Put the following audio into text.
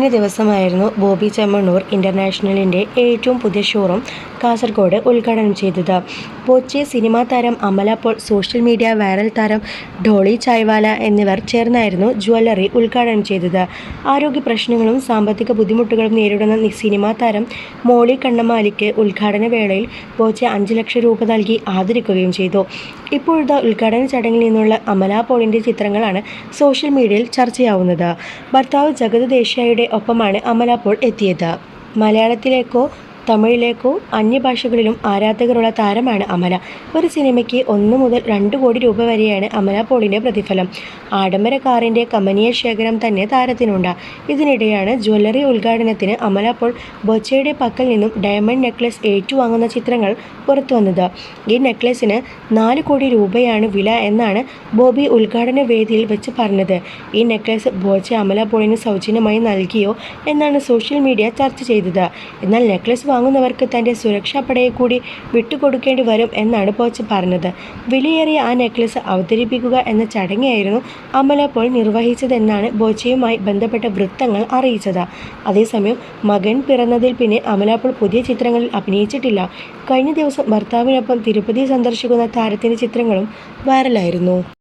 കഴിഞ്ഞ ദിവസമായിരുന്നു ബോബി ചെമ്മണ്ണൂർ ഇൻ്റർനാഷണലിൻ്റെ ഏറ്റവും പുതിയ ഷോറൂം കാസർഗോഡ് ഉദ്ഘാടനം ചെയ്തത്. ബോച്ചെ സിനിമാ താരം Amala Paul, social media viral താരം ഡോളി ചായ്വാല എന്നിവർ ചേർന്നായിരുന്നു ജ്വല്ലറി ഉദ്ഘാടനം ചെയ്തത്. ആരോഗ്യ പ്രശ്നങ്ങളും സാമ്പത്തിക ബുദ്ധിമുട്ടുകളും നേരിടുന്ന സിനിമാ താരം മോളി കണ്ണമാലിക്ക് ഉദ്ഘാടന വേളയിൽ ബോച്ചെ 5 ലക്ഷം രൂപ നൽകി ആദരിക്കുകയും ചെയ്തു. ഇപ്പോഴത്തെ ഉദ്ഘാടന ചടങ്ങിൽ നിന്നുള്ള അമല പോളിൻ്റെ ചിത്രങ്ങളാണ് സോഷ്യൽ മീഡിയയിൽ ചർച്ചയാവുന്നത്. ഭർത്താവ് ജഗത് ദേശായിയുടെ ഒപ്പമാണ് അമല പോൾ എത്തിയത്. മലയാളത്തിലേക്കോ തമിഴിലേക്കോ അന്യഭാഷകളിലും ആരാധകരുള്ള താരമാണ് അമല. ഒരു സിനിമയ്ക്ക് 1 മുതൽ 2 കോടി രൂപ വരെയാണ് അമല പോളിൻ്റെ പ്രതിഫലം. ആഡംബര കാറിൻ്റെ കമനീയ ശേഖരം തന്നെ താരത്തിനുണ്ട്. ഇതിനിടെയാണ് ജ്വല്ലറി ഉദ്ഘാടനത്തിന് അമല പോൾ ബോച്ചയുടെ പക്കൽ നിന്നും ഡയമണ്ട് നെക്ലസ് ഏറ്റുവാങ്ങുന്ന ചിത്രങ്ങൾ പുറത്തുവന്നത്. ഈ നെക്ലസിന് 4 കോടി രൂപയാണ് വില എന്നാണ് ബോബി ഉദ്ഘാടന വേദിയിൽ വെച്ച് പറഞ്ഞത്. ഈ നെക്ലസ് ബോച്ച അമല പോളിന് സൗജന്യമായി നൽകിയോ എന്നാണ് സോഷ്യൽ മീഡിയ ചർച്ച ചെയ്തത്. എന്നാൽ നെക്ലസ് വാങ്ങുന്നവർക്ക് തൻ്റെ സുരക്ഷാപ്പടയെ കൂടി വിട്ടുകൊടുക്കേണ്ടി വരും എന്നാണ് ബോച്ച പറഞ്ഞത്. വിലയേറിയ ആ നെക്ലസ് അവതരിപ്പിക്കുക എന്ന ചടങ്ങായിരുന്നു അമല പോൾ നിർവഹിച്ചതെന്നാണ് ബോച്ചയുമായി ബന്ധപ്പെട്ട വൃത്തങ്ങൾ അറിയിച്ചത്. അതേസമയം മകൻ പിറന്നതിൽ പിന്നെ അമല പോൾ പുതിയ ചിത്രങ്ങളിൽ അഭിനയിച്ചിട്ടില്ല. കഴിഞ്ഞ ദിവസം ഭർത്താവിനൊപ്പം തിരുപ്പതി സന്ദർശിക്കുന്ന താരത്തിൻ്റെ ചിത്രങ്ങളും വൈറലായിരുന്നു.